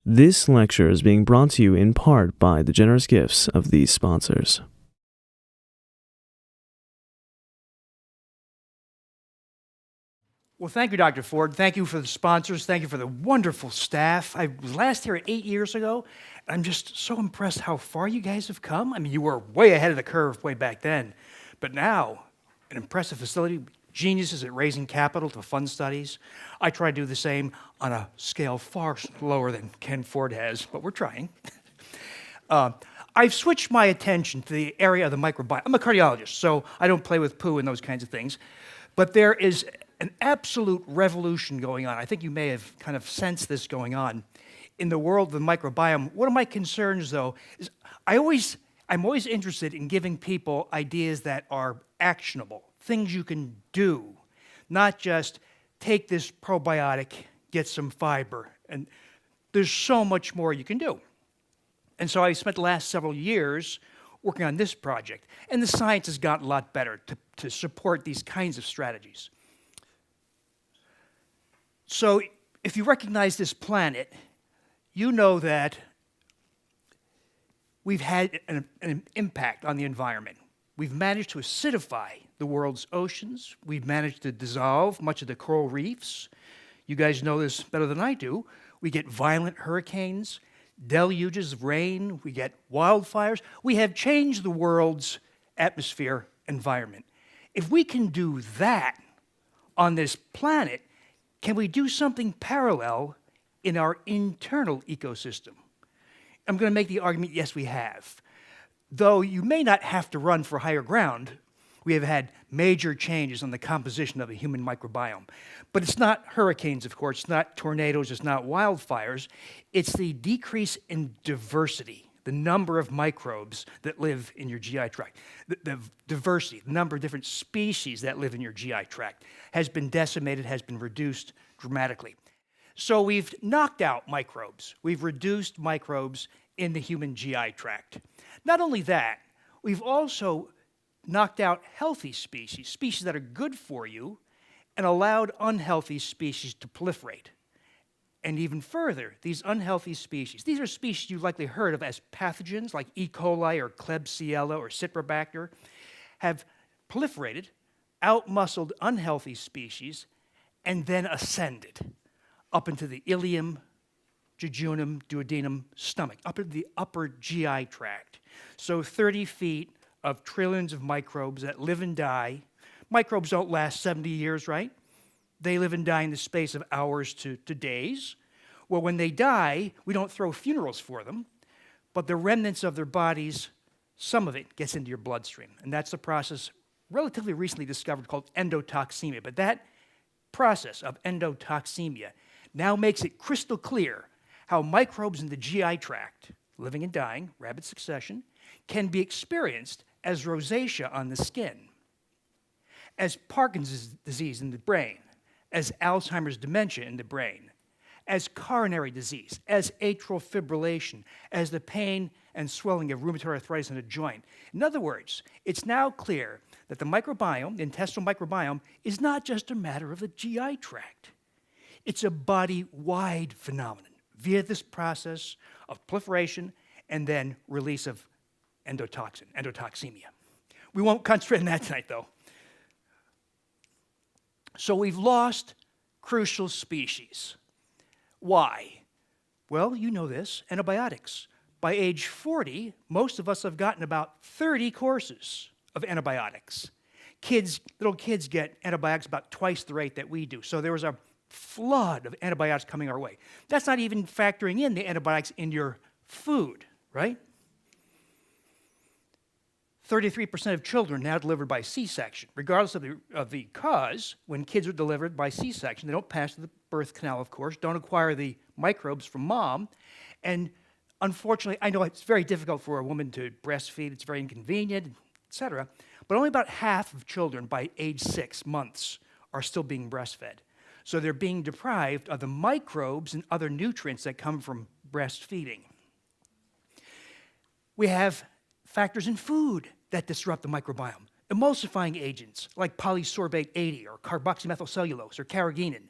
This lecture is being brought to you in part by the generous gifts of these sponsors. Well, thank you, Dr. Ford. Thank you for the sponsors. Thank you for the wonderful staff. I was last here 8 years ago, and I'm just so impressed how far you guys have come. I mean, you were way ahead of the curve way back then, but now, an impressive facility, geniuses at raising capital to fund studies. I try to do the same on a scale far lower than Ken Ford has, but we're trying. I've switched my attention to the area of the microbiome. I'm a cardiologist, so I don't play with poo and those kinds of things, but there is an absolute revolution going on. I think you may have kind of sensed this going on in the world of the microbiome. One of my concerns, though, is I'm always interested in giving people ideas that are actionable, things you can do, not just take this probiotic, get some fiber, and there's so much more you can do. And so I spent the last several years working on this project, and the science has gotten a lot better to support these kinds of strategies. So if you recognize this planet, you know that we've had an impact on the environment. We've managed to acidify the world's oceans. We've managed to dissolve much of the coral reefs. You guys know this better than I do. We get violent hurricanes, deluges of rain, we get wildfires. We have changed the world's atmosphere environment. If we can do that on this planet, can we do something parallel in our internal ecosystem? I'm going to make the argument, yes, we have. Though you may not have to run for higher ground, we have had major changes on the composition of the human microbiome. But it's not hurricanes, of course, it's not tornadoes, it's not wildfires. It's the decrease in diversity, the number of microbes that live in your GI tract. The diversity, the number of different species that live in your GI tract has been decimated, has been reduced dramatically. So we've knocked out microbes. We've reduced microbes in the human GI tract. Not only that, we've also knocked out healthy species, species that are good for you, and allowed unhealthy species to proliferate. And even further, these unhealthy species, these are species you've likely heard of as pathogens like E. coli or Klebsiella or Citrobacter, have proliferated, outmuscled unhealthy species, and then ascended up into the ileum, jejunum, duodenum, stomach, up into the upper GI tract. So 30 feet of trillions of microbes that live and die. Microbes don't last 70 years, right? They live and die in the space of hours to days. Well, when they die, we don't throw funerals for them, but the remnants of their bodies, some of it gets into your bloodstream. And that's a process relatively recently discovered called endotoxemia. But that process of endotoxemia now makes it crystal clear how microbes in the GI tract, living and dying, rapid succession, can be experienced as rosacea on the skin, as Parkinson's disease in the brain, as Alzheimer's dementia in the brain, as coronary disease, as atrial fibrillation, as the pain and swelling of rheumatoid arthritis in a joint. In other words, it's now clear that the microbiome, the intestinal microbiome, is not just a matter of the GI tract. It's a body-wide phenomenon via this process of proliferation and then release of endotoxemia. We won't concentrate on that tonight, though. So we've lost crucial species. Why? Well, you know this, antibiotics. By age 40, most of us have gotten about 30 courses of antibiotics. Little kids get antibiotics about twice the rate that we do. So there was a flood of antibiotics coming our way. That's not even factoring in the antibiotics in your food, right? 33% of children now delivered by C-section. Regardless of the cause, when kids are delivered by C-section, they don't pass the birth canal, of course, don't acquire the microbes from mom, and unfortunately, I know it's very difficult for a woman to breastfeed, it's very inconvenient, etc., but only about half of children by age 6 months are still being breastfed. So they're being deprived of the microbes and other nutrients that come from breastfeeding. We have factors in food that disrupt the microbiome. Emulsifying agents like polysorbate 80 or carboxymethylcellulose or carrageenan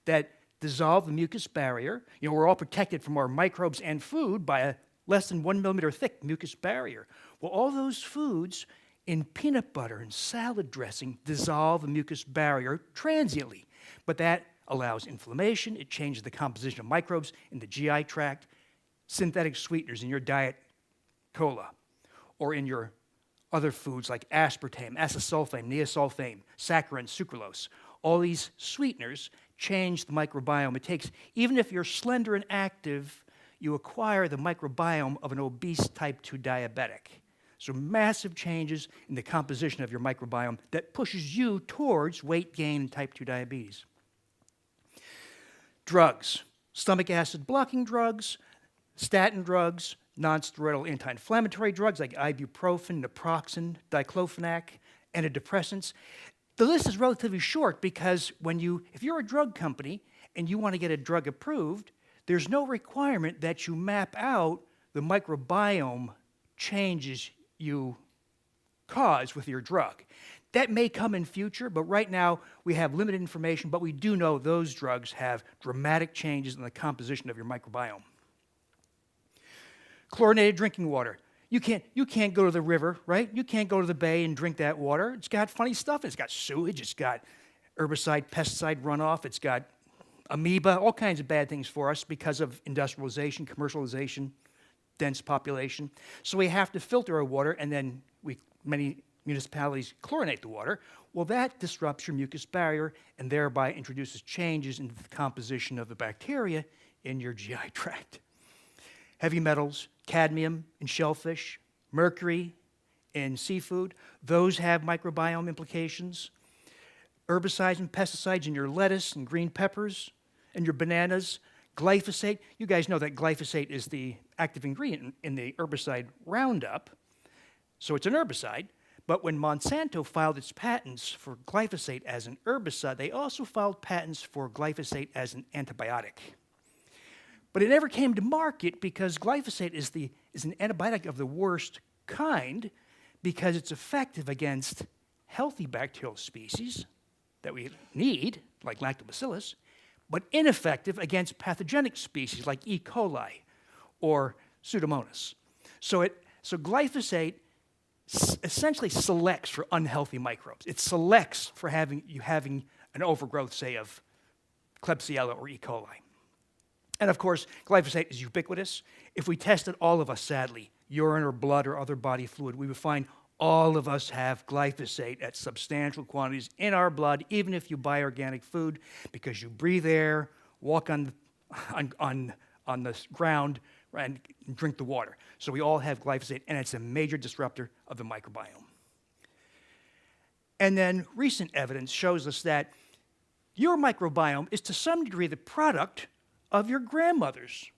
that dissolve the mucus barrier. You know, we're all protected from our microbes and food by a less than 1 millimeter thick mucus barrier. Well, all those foods in peanut butter and salad dressing dissolve the mucus barrier transiently, but that allows inflammation. It changes the composition of microbes in the GI tract. Synthetic sweeteners in your diet cola or in your other foods like aspartame, acesulfame, neosulfame, saccharin, sucralose. All these sweeteners change the microbiome. It takes, even if you're slender and active, you acquire the microbiome of an obese type 2 diabetic. So massive changes in the composition of your microbiome that pushes you towards weight gain and type 2 diabetes. Drugs, stomach acid blocking drugs, statin drugs, non-steroidal anti-inflammatory drugs like ibuprofen, naproxen, diclofenac, antidepressants. The list is relatively short because if you're a drug company and you want to get a drug approved, there's no requirement that you map out the microbiome changes you cause with your drug. That may come in future, but right now we have limited information, but we do know those drugs have dramatic changes in the composition of your microbiome. Chlorinated drinking water. You can't go to the river, right? You can't go to the bay and drink that water. It's got funny stuff. It's got sewage. It's got herbicide, pesticide runoff. It's got amoeba, all kinds of bad things for us because of industrialization, commercialization, dense population. So we have to filter our water, and then many municipalities chlorinate the water. Well, that disrupts your mucus barrier and thereby introduces changes in the composition of the bacteria in your GI tract. Heavy metals, cadmium in shellfish, mercury in seafood, those have microbiome implications. Herbicides and pesticides in your lettuce and green peppers and your bananas. Glyphosate, you guys know that glyphosate is the active ingredient in the herbicide Roundup, so it's an herbicide. But when Monsanto filed its patents for glyphosate as an herbicide, they also filed patents for glyphosate as an antibiotic. But it never came to market because glyphosate is an antibiotic of the worst kind because it's effective against healthy bacterial species that we need, like lactobacillus, but ineffective against pathogenic species like E. coli or Pseudomonas. So glyphosate essentially selects for unhealthy microbes. It selects for having an overgrowth, say, of Klebsiella or E. coli. And of course, glyphosate is ubiquitous. If we tested all of us, sadly, urine or blood or other body fluid, we would find all of us have glyphosate at substantial quantities in our blood, even if you buy organic food, because you breathe air, walk on the ground, and drink the water. So we all have glyphosate, and it's a major disruptor of the microbiome. And then recent evidence shows us that your microbiome is to some degree the product of your grandmother's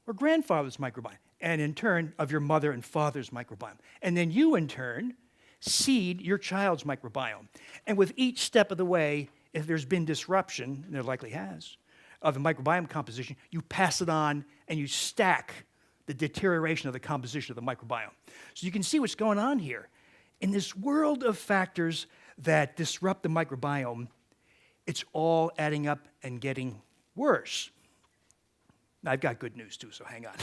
or grandfather's microbiome, and in turn of your mother and father's microbiome. And then you, in turn, seed your child's microbiome. And with each step of the way, if there's been disruption, and there likely has, of the microbiome composition, you pass it on and you stack the deterioration of the composition of the microbiome. So you can see what's going on here. In this world of factors that disrupt the microbiome, it's all adding up and getting worse. Now, I've got good news too, so hang on.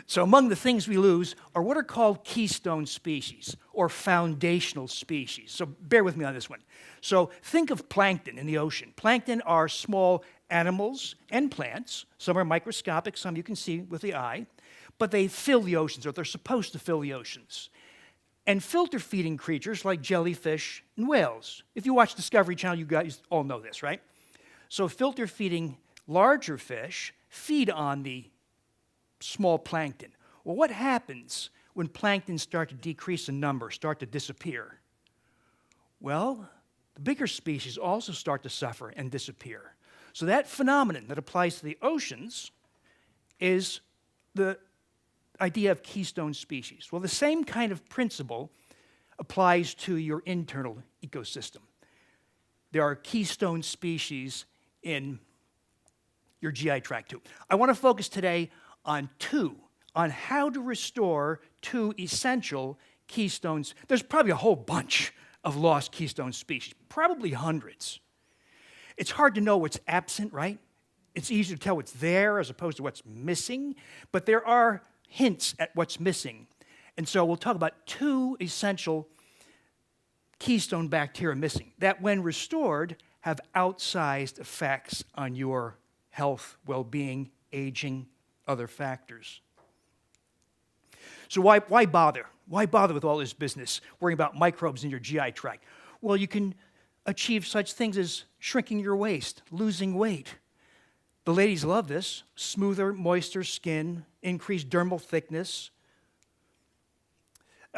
So among the things we lose are what are called keystone species or foundational species. So bear with me on this one. So think of plankton in the ocean. Plankton are small animals and plants. Some are microscopic, some you can see with the eye, but they fill the oceans, or they're supposed to fill the oceans. And filter-feeding creatures like jellyfish and whales. If you watch Discovery Channel, you guys all know this, right? So filter-feeding larger fish feed on the small plankton. Well, what happens when plankton start to decrease in number, start to disappear? Well, the bigger species also start to suffer and disappear. So that phenomenon that applies to the oceans is the idea of keystone species. Well, the same kind of principle applies to your internal ecosystem. There are keystone species in your GI tract too. I want to focus today on how to restore two essential keystones. There's probably a whole bunch of lost keystone species, probably hundreds. It's hard to know what's absent, right? It's easier to tell what's there as opposed to what's missing, but there are hints at what's missing. And so we'll talk about two essential keystone bacteria missing that, when restored, have outsized effects on your health, well-being, aging, other factors. So why bother? Why bother with all this business, worrying about microbes in your GI tract? Well, you can achieve such things as shrinking your waist, losing weight. The ladies love this: smoother, moister skin, increased dermal thickness,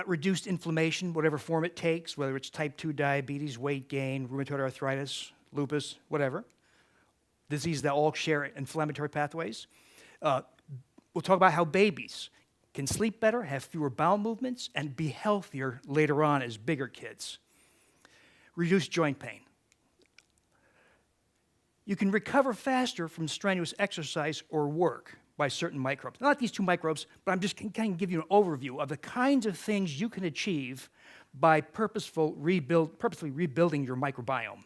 reduced inflammation, whatever form it takes, whether it's type 2 diabetes, weight gain, rheumatoid arthritis, lupus, whatever. Diseases that all share inflammatory pathways. We'll talk about how babies can sleep better, have fewer bowel movements, and be healthier later on as bigger kids. Reduce joint pain. You can recover faster from strenuous exercise or work by certain microbes. Not these two microbes, but I'm just going to give you an overview of the kinds of things you can achieve by purposefully rebuilding your microbiome.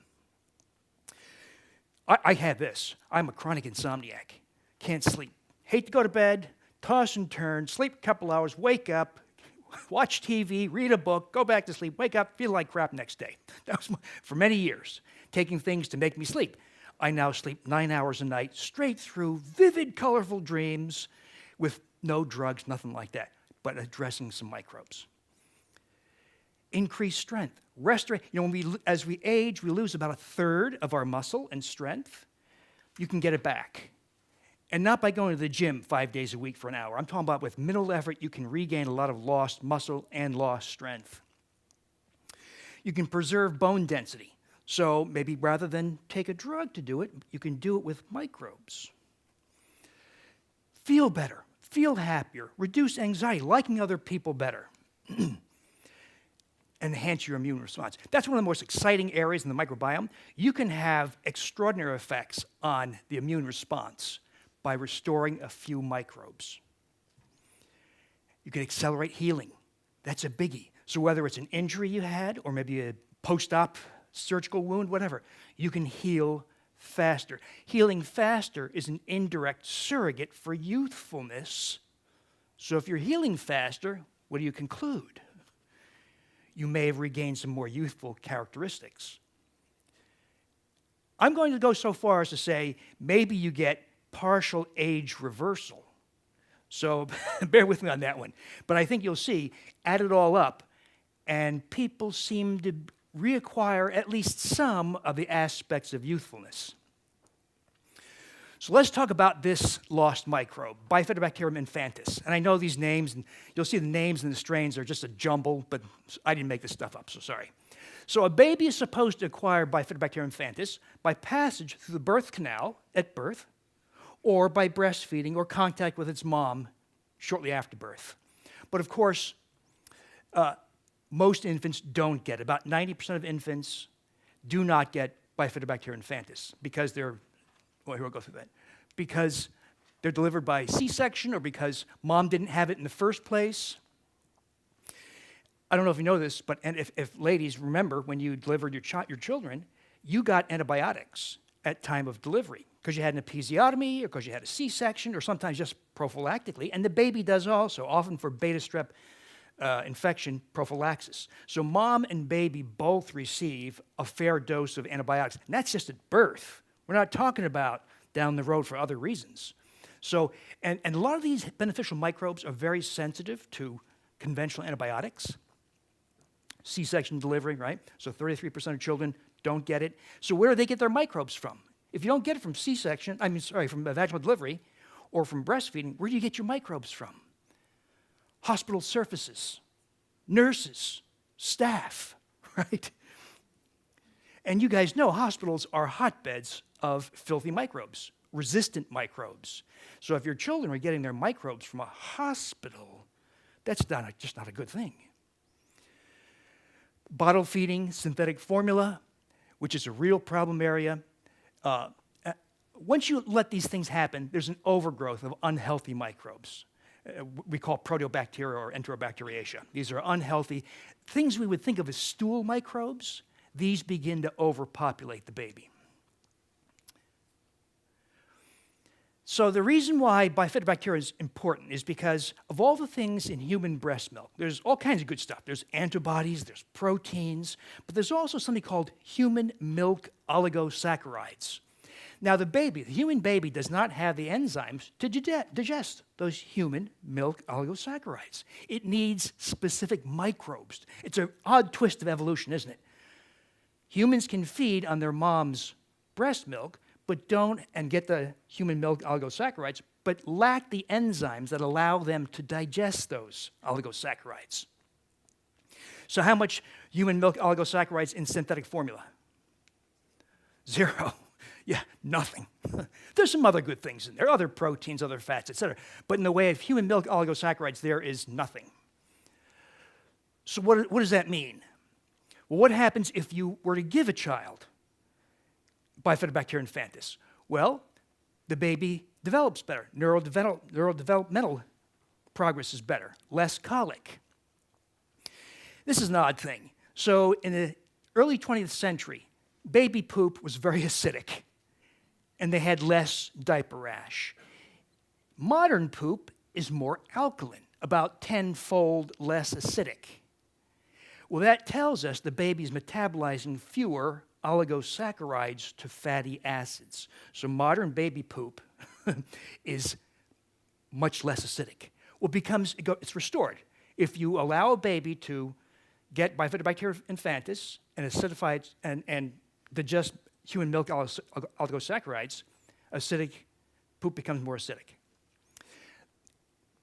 I had this. I'm a chronic insomniac. Can't sleep. Hate to go to bed, toss and turn, sleep a couple hours, wake up, watch TV, read a book, go back to sleep, wake up, feel like crap next day. That was for many years, taking things to make me sleep. I now sleep 9 hours a night, straight through, vivid, colorful dreams with no drugs, nothing like that, but addressing some microbes. Increased strength. As we age, we lose about 1/3 of our muscle and strength. You can get it back. And not by going to the gym 5 days a week for an hour. I'm talking about with minimal effort, you can regain a lot of lost muscle and lost strength. You can preserve bone density. So maybe rather than take a drug to do it, you can do it with microbes. Feel better, feel happier, reduce anxiety, liking other people better. Enhance your immune response. That's one of the most exciting areas in the microbiome. You can have extraordinary effects on the immune response by restoring a few microbes. You can accelerate healing. That's a biggie. So whether it's an injury you had or maybe a post-op surgical wound, whatever, you can heal faster. Healing faster is an indirect surrogate for youthfulness. So if you're healing faster, what do you conclude? You may have regained some more youthful characteristics. I'm going to go so far as to say maybe you get partial age reversal. So bear with me on that one. But I think you'll see, add it all up, and people seem to reacquire at least some of the aspects of youthfulness. So let's talk about this lost microbe, Bifidobacterium infantis. And I know these names, and you'll see the names and the strains are just a jumble, but I didn't make this stuff up, so sorry. So a baby is supposed to acquire Bifidobacterium infantis by passage through the birth canal at birth, or by breastfeeding or contact with its mom shortly after birth. But of course, most infants don't get it. About 90% of infants do not get Bifidobacterium infantis because they're, well, here we'll go through that, because they're delivered by C-section or because mom didn't have it in the first place. I don't know if you know this, but if ladies remember when you delivered your children, you got antibiotics at time of delivery because you had an episiotomy or because you had a C-section or sometimes just prophylactically, and the baby does also, often for beta strep infection prophylaxis. So mom and baby both receive a fair dose of antibiotics, and that's just at birth. We're not talking about down the road for other reasons. So, and a lot of these beneficial microbes are very sensitive to conventional antibiotics. C-section delivery, right? So 33% of children don't get it. So where do they get their microbes from? If you don't get it from C-section, from vaginal delivery or from breastfeeding, where do you get your microbes from? Hospital surfaces, nurses, staff, right? And you guys know hospitals are hotbeds of filthy microbes, resistant microbes. So if your children are getting their microbes from a hospital, that's just not a good thing. Bottle feeding, synthetic formula, which is a real problem area. Once you let these things happen, there's an overgrowth of unhealthy microbes. We call proteobacteria or enterobacteriaceae. These are unhealthy things we would think of as stool microbes. These begin to overpopulate the baby. So the reason why bifidobacteria is important is because of all the things in human breast milk. There's all kinds of good stuff. There's antibodies, there's proteins, but there's also something called human milk oligosaccharides. Now the human baby does not have the enzymes to digest those human milk oligosaccharides. It needs specific microbes. It's an odd twist of evolution, isn't it? Humans can feed on their mom's breast milk, but don't, and get the human milk oligosaccharides, but lack the enzymes that allow them to digest those oligosaccharides. So how much human milk oligosaccharides in synthetic formula? 0. Yeah, nothing. There's some other good things in there, other proteins, other fats, etc. But in the way of human milk oligosaccharides, there is nothing. So what does that mean? Well, what happens if you were to give a child Bifidobacterium infantis? Well, the baby develops better. Neurodevelopmental progress is better. Less colic. This is an odd thing. So in the early 20th century, baby poop was very acidic, and they had less diaper rash. Modern poop is more alkaline, about 10-fold less acidic. Well, that tells us the baby's metabolizing fewer oligosaccharides to fatty acids. So modern baby poop is much less acidic. Well, it's restored. If you allow a baby to get Bifidobacterium infantis and acidify it and digest human milk oligosaccharides, acidic poop becomes more acidic.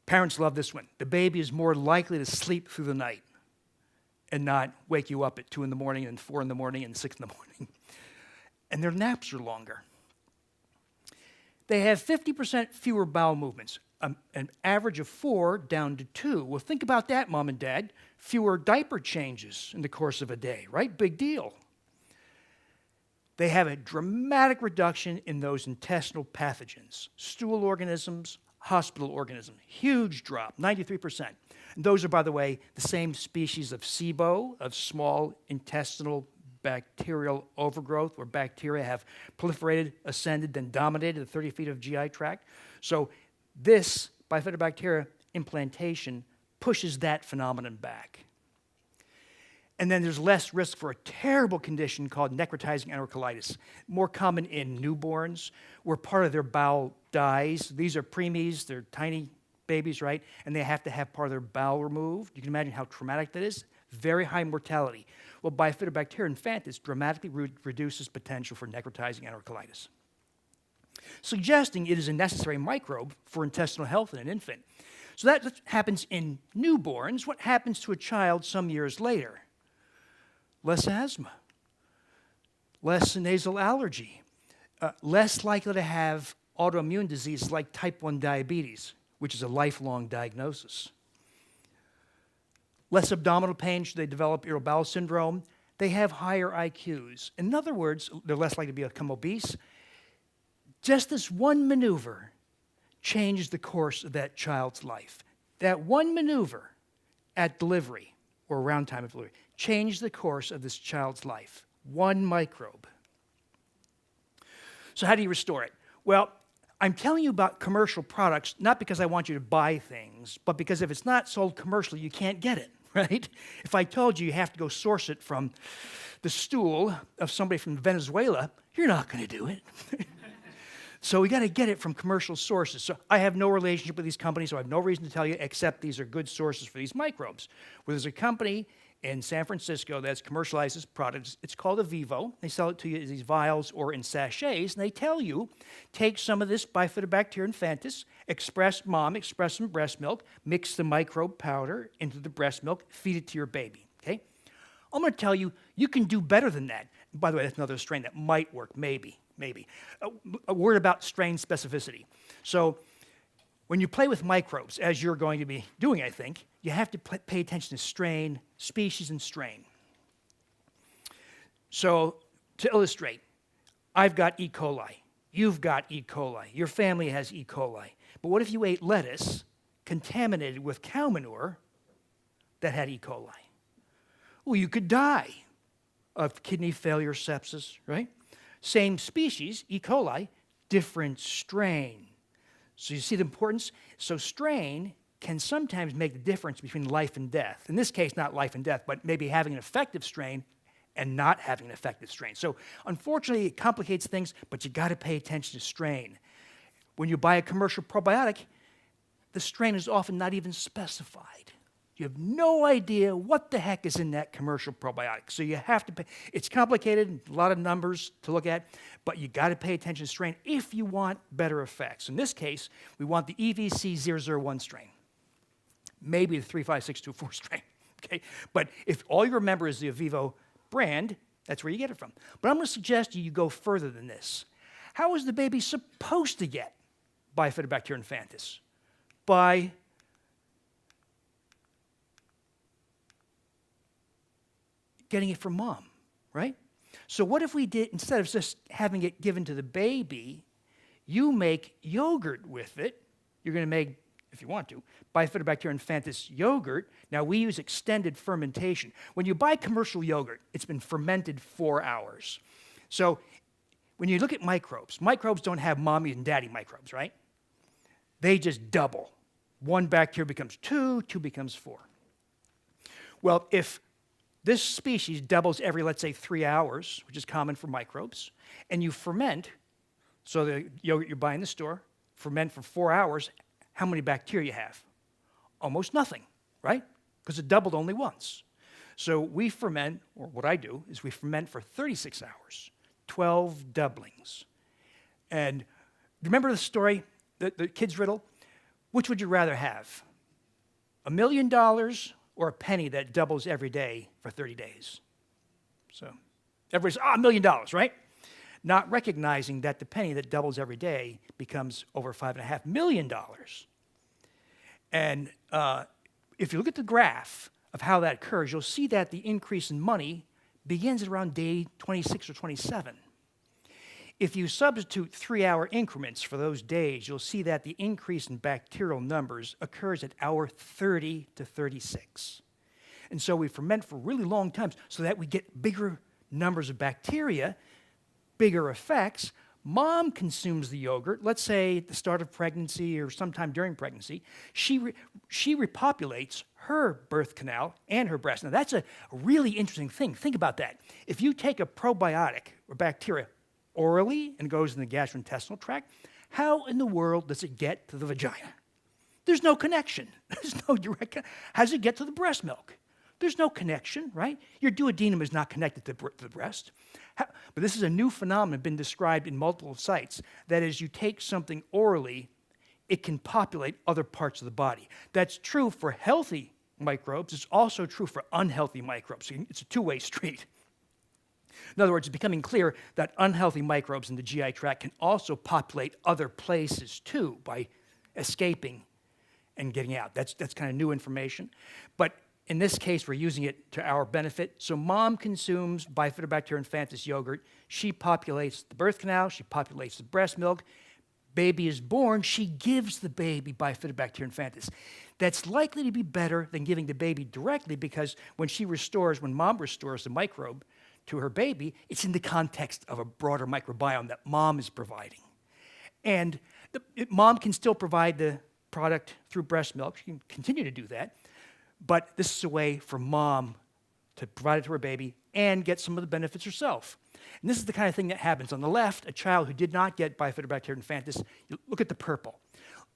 Parents love this one. The baby is more likely to sleep through the night and not wake you up at 2 in the morning and 4 in the morning and 6 in the morning. And their naps are longer. They have 50% fewer bowel movements, an average of 4 down to 2. Well, think about that, Mom and Dad. Fewer diaper changes in the course of a day, right? Big deal. They have a dramatic reduction in those intestinal pathogens, stool organisms, hospital organisms. Huge drop, 93%. And those are, by the way, the same species of SIBO, of small intestinal bacterial overgrowth, where bacteria have proliferated, ascended, then dominated the 30 feet of GI tract. So this Bifidobacteria implantation pushes that phenomenon back. And then there's less risk for a terrible condition called necrotizing enterocolitis, more common in newborns, where part of their bowel dies. These are preemies, they're tiny babies, right? And they have to have part of their bowel removed. You can imagine how traumatic that is. Very high mortality. Well, Bifidobacterium infantis dramatically reduces potential for necrotizing enterocolitis, suggesting it is a necessary microbe for intestinal health in an infant. So that happens in newborns. What happens to a child some years later? Less asthma, less nasal allergy, less likely to have autoimmune diseases like type 1 diabetes, which is a lifelong diagnosis. Less abdominal pain should they develop irritable bowel syndrome. They have higher IQs. In other words, they're less likely to become obese. Just this one maneuver changed the course of that child's life. That one maneuver at delivery, or around time of delivery, changed the course of this child's life. One microbe. So how do you restore it? Well, I'm telling you about commercial products, not because I want you to buy things, but because if it's not sold commercially, you can't get it, right? If I told you you have to go source it from the stool of somebody from Venezuela, you're not going to do it. So we got to get it from commercial sources. So I have no relationship with these companies, so I have no reason to tell you except these are good sources for these microbes. Well, there's a company in San Francisco that's commercializes products. It's called Avivo. They sell it to you as these vials or in sachets, and they tell you, take some of this Bifidobacterium infantis, express some breast milk, mix the microbe powder into the breast milk, feed it to your baby, okay? I'm going to tell you, you can do better than that. By the way, that's another strain that might work, maybe. A word about strain specificity. So when you play with microbes, as you're going to be doing, I think, you have to pay attention to strain, species, and strain. So to illustrate, I've got E. coli. You've got E. coli. Your family has E. coli. But what if you ate lettuce contaminated with cow manure that had E. coli? Well, you could die of kidney failure, sepsis, right? Same species, E. coli, different strain. So you see the importance? So strain can sometimes make the difference between life and death. In this case, not life and death, but maybe having an effective strain and not having an effective strain. So unfortunately, it complicates things, but you got to pay attention to strain. When you buy a commercial probiotic, the strain is often not even specified. You have no idea what the heck is in that commercial probiotic. So you have to pay. It's complicated, a lot of numbers to look at, but you got to pay attention to strain if you want better effects. In this case, we want the EVC001 strain, maybe the 35624 strain, okay? But if all you remember is the Avivo brand, that's where you get it from. But I'm going to suggest you go further than this. How is the baby supposed to get Bifidobacterium infantis? By getting it from mom, right? So what if we did, instead of just having it given to the baby, you make yogurt with it. You're going to make, if you want to, Bifidobacterium infantis yogurt. Now, we use extended fermentation. When you buy commercial yogurt, it's been fermented 4 hours. So when you look at microbes, microbes don't have mommy and daddy microbes, right? They just double. One bacteria becomes 2, 2 becomes 4. Well, if this species doubles every, let's say, 3 hours, which is common for microbes, and you ferment, so the yogurt you buy in the store, ferment for 4 hours, how many bacteria you have? Almost nothing, right? Because it doubled only once. So we ferment, or what I do, is we ferment for 36 hours, 12 doublings. And remember the story, the kid's riddle? Which would you rather have? $1 million or a penny that doubles every day for 30 days? So everybody's, $1 million, right? Not recognizing that the penny that doubles every day becomes over $5.5 million. And if you look at the graph of how that occurs, you'll see that the increase in money begins at around day 26 or 27. If you substitute 3-hour increments for those days, you'll see that the increase in bacterial numbers occurs at hour 30 to 36. And so we ferment for really long times so that we get bigger numbers of bacteria, bigger effects. Mom consumes the yogurt, let's say at the start of pregnancy or sometime during pregnancy. She repopulates her birth canal and her breast. Now, that's a really interesting thing. Think about that. If you take a probiotic or bacteria orally and goes in the gastrointestinal tract, how in the world does it get to the vagina? There's no connection. There's no direct connection. How does it get to the breast milk? There's no connection, right? Your duodenum is not connected to the breast. But this is a new phenomenon been described in multiple sites. That is, you take something orally, it can populate other parts of the body. That's true for healthy microbes. It's also true for unhealthy microbes. It's a two-way street. In other words, it's becoming clear that unhealthy microbes in the GI tract can also populate other places too by escaping and getting out. That's kind of new information. But in this case, we're using it to our benefit. So mom consumes Bifidobacterium infantis yogurt. She populates the birth canal. She populates the breast milk. Baby is born. She gives the baby Bifidobacterium infantis. That's likely to be better than giving the baby directly because when mom restores the microbe to her baby, it's in the context of a broader microbiome that mom is providing. And mom can still provide the product through breast milk. She can continue to do that. But this is a way for mom to provide it to her baby and get some of the benefits herself. And this is the kind of thing that happens. On the left, a child who did not get Bifidobacterium infantis, you look at the purple.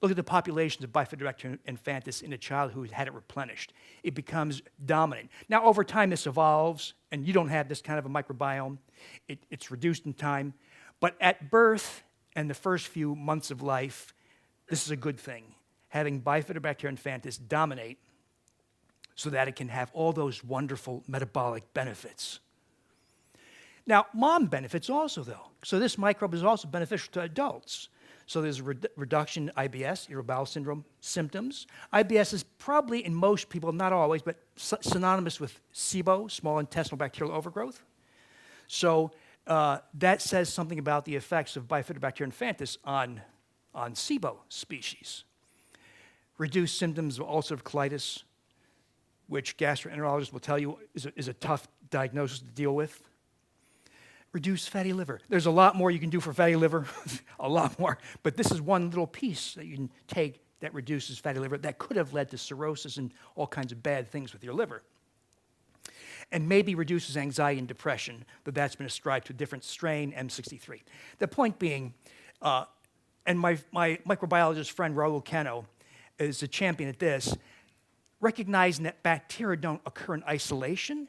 Look at the populations of Bifidobacterium infantis in a child who had it replenished. It becomes dominant. Now, over time, this evolves, and you don't have this kind of a microbiome. It's reduced in time. But at birth and the first few months of life, this is a good thing, having Bifidobacterium infantis dominate so that it can have all those wonderful metabolic benefits. Now, mom benefits also, though. So this microbe is also beneficial to adults. So there's a reduction in IBS, irritable bowel syndrome symptoms. IBS is probably, in most people, not always, but synonymous with SIBO, small intestinal bacterial overgrowth. So that says something about the effects of Bifidobacterium infantis on SIBO species. Reduced symptoms of ulcerative colitis, which gastroenterologists will tell you is a tough diagnosis to deal with. reduce fatty liver. There's a lot more you can do for fatty liver, a lot more, but this is one little piece that you can take that reduces fatty liver that could have led to cirrhosis and all kinds of bad things with your liver. And maybe reduces anxiety and depression, but that's been ascribed to a different strain, M63. The point being, and my microbiologist friend Raul Cano is a champion at this, recognizing that bacteria don't occur in isolation.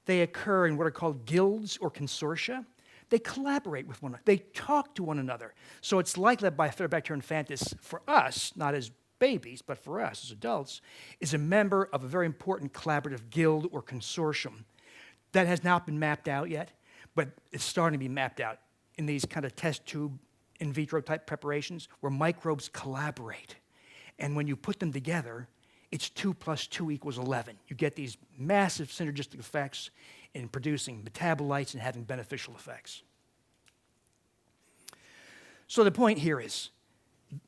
They occur in what are called guilds or consortia. They collaborate with one another. They talk to one another. So it's likely that Bifidobacterium infantis, for us, not as babies, but for us as adults, is a member of a very important collaborative guild or consortium that has not been mapped out yet, but it's starting to be mapped out in these kind of test tube in vitro type preparations where microbes collaborate. And when you put them together, it's 2 + 2 = 11. You get these massive synergistic effects in producing metabolites and having beneficial effects. So the point here is,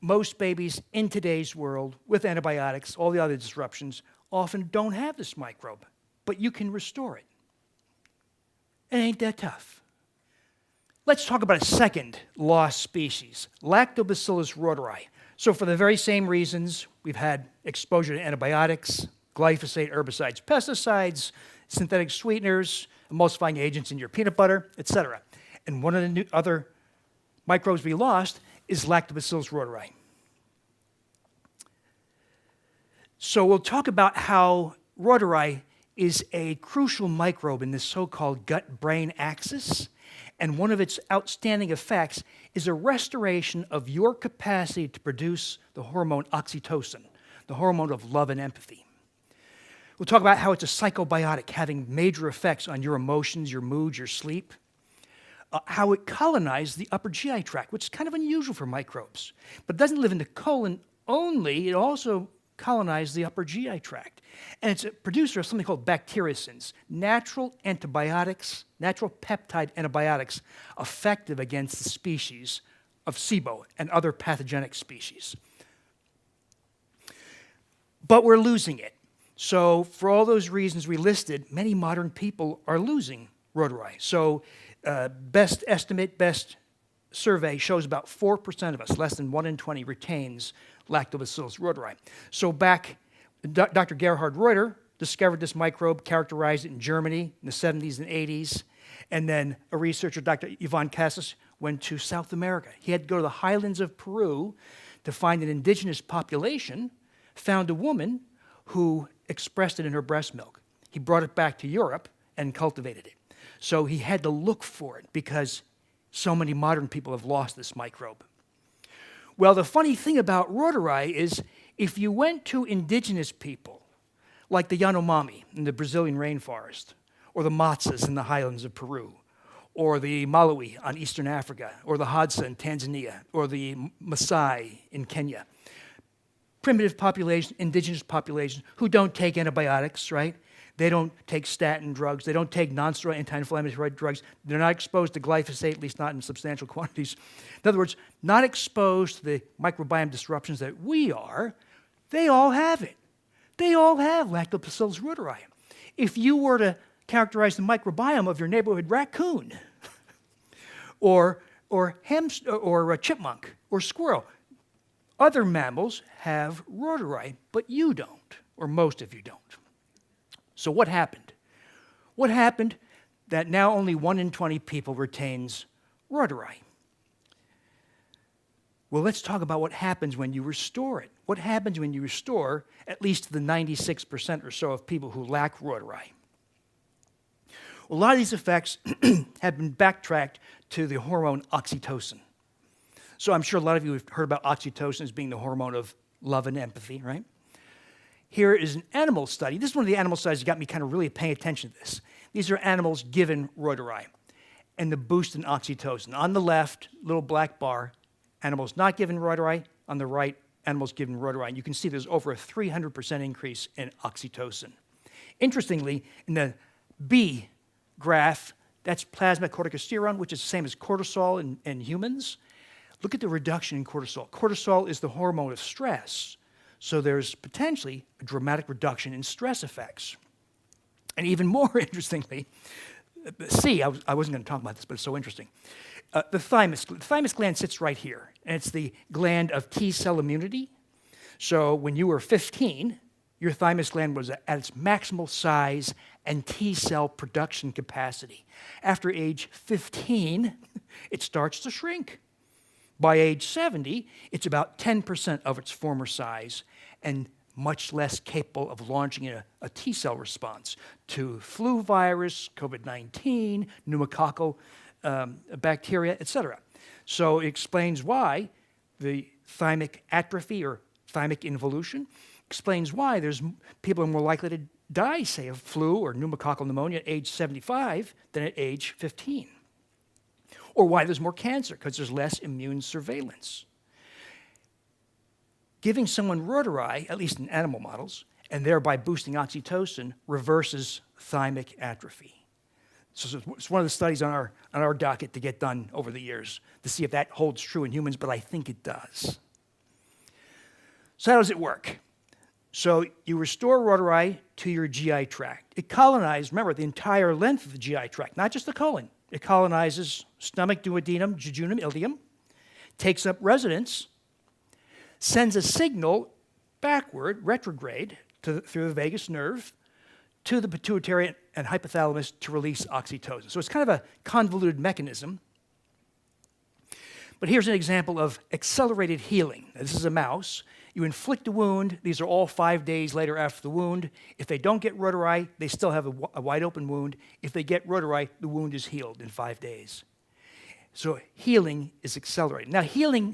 most babies in today's world with antibiotics, all the other disruptions, often don't have this microbe, but you can restore it. It ain't that tough. Let's talk about a second lost species, Lactobacillus rhodori. So for the very same reasons, we've had exposure to antibiotics, glyphosate, herbicides, pesticides, synthetic sweeteners, emulsifying agents in your peanut butter, etc. And one of the other microbes we lost is Lactobacillus rhodori. So we'll talk about how rhodori is a crucial microbe in this so-called gut-brain axis, and one of its outstanding effects is a restoration of your capacity to produce the hormone oxytocin, the hormone of love and empathy. We'll talk about how it's a psychobiotic, having major effects on your emotions, your mood, your sleep. How it colonized the upper GI tract, which is kind of unusual for microbes. But it doesn't live in the colon only, it also colonized the upper GI tract. And it's a producer of something called bacteriocins, natural antibiotics, natural peptide antibiotics, effective against the species of SIBO and other pathogenic species. But we're losing it. So for all those reasons we listed, many modern people are losing rhodori. So best estimate, best survey shows about 4% of us, less than 1 in 20, retains Lactobacillus rhodori. So back, Dr. Gerhard Reuter discovered this microbe, characterized it in Germany in the 70s and 80s, and then a researcher, Dr. Ivan Casas, went to South America. He had to go to the highlands of Peru to find an indigenous population, found a woman who expressed it in her breast milk. He brought it back to Europe and cultivated it. So he had to look for it because so many modern people have lost this microbe. Well, the funny thing about rhodori is if you went to indigenous people, like the Yanomami in the Brazilian rainforest, or the Matsas in the highlands of Peru, or the Malawi on Eastern Africa, or the Hadza in Tanzania, or the Maasai in Kenya, primitive population, indigenous populations who don't take antibiotics, right? They don't take statin drugs. They don't take non-steroidal anti-inflammatory drugs. They're not exposed to glyphosate, at least not in substantial quantities. In other words, not exposed to the microbiome disruptions that we are. They all have it. They all have Lactobacillus rhodori. If you were to characterize the microbiome of your neighborhood raccoon, or hamster, or a chipmunk, or squirrel, other mammals have rhodori, but you don't, or most of you don't. So what happened? What happened that now only 1 in 20 people retains rhodori? Well, let's talk about what happens when you restore it. What happens when you restore at least the 96% or so of people who lack rhodori? Well, a lot of these effects have been backtracked to the hormone oxytocin. So I'm sure a lot of you have heard about oxytocin as being the hormone of love and empathy, right? Here is an animal study. This is one of the animal studies that got me kind of really paying attention to this. These are animals given rhodori and the boost in oxytocin. On the left, little black bar, animals not given rhodori. On the right, animals given rhodori. And you can see there's over a 300% increase in oxytocin. Interestingly, in the B graph, that's plasma corticosterone, which is the same as cortisol in humans. Look at the reduction in cortisol. Cortisol is the hormone of stress. So there's potentially a dramatic reduction in stress effects. And even more interestingly, I wasn't going to talk about this, but it's so interesting. The thymus. The thymus gland sits right here, and it's the gland of T-cell immunity. So when you were 15, your thymus gland was at its maximal size and T-cell production capacity. After age 15, it starts to shrink. By age 70, it's about 10% of its former size and much less capable of launching a T-cell response to flu virus, COVID-19, pneumococcal bacteria, etc. So it explains why the thymic atrophy or thymic involution explains why people are more likely to die, say, of flu or pneumococcal pneumonia at age 75 than at age 15. Or why there's more cancer, because there's less immune surveillance. Giving someone rotary, at least in animal models, and thereby boosting oxytocin, reverses thymic atrophy. So it's one of the studies on our docket to get done over the years to see if that holds true in humans, but I think it does. So how does it work? So you restore rotary to your GI tract. It colonizes, remember, the entire length of the GI tract, not just the colon. It colonizes stomach, duodenum, jejunum, ileum, takes up residence, sends a signal backward, retrograde, through the vagus nerve, to the pituitary and hypothalamus to release oxytocin. So it's kind of a convoluted mechanism. But here's an example of accelerated healing. Now, this is a mouse. You inflict a wound. These are all 5 days later after the wound. If they don't get rotary, they still have a wide open wound. If they get rotary, the wound is healed in 5 days. So healing is accelerated. Now,